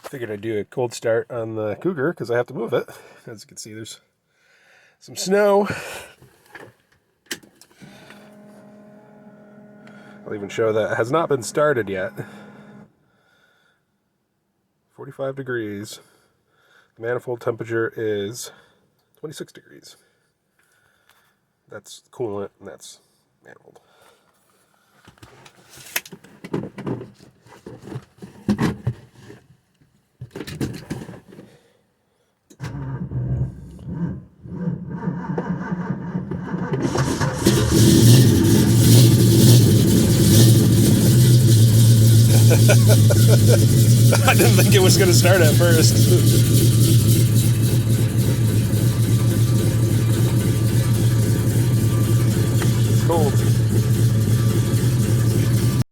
Figured I'd do a cold start on the Cougar because I have to move it. As you can see, there's some snow. I'll even show that it has not been started yet. 45 degrees. The manifold temperature is 26 degrees. That's coolant and that's manifold. I didn't think it was going to start at first. It's cold.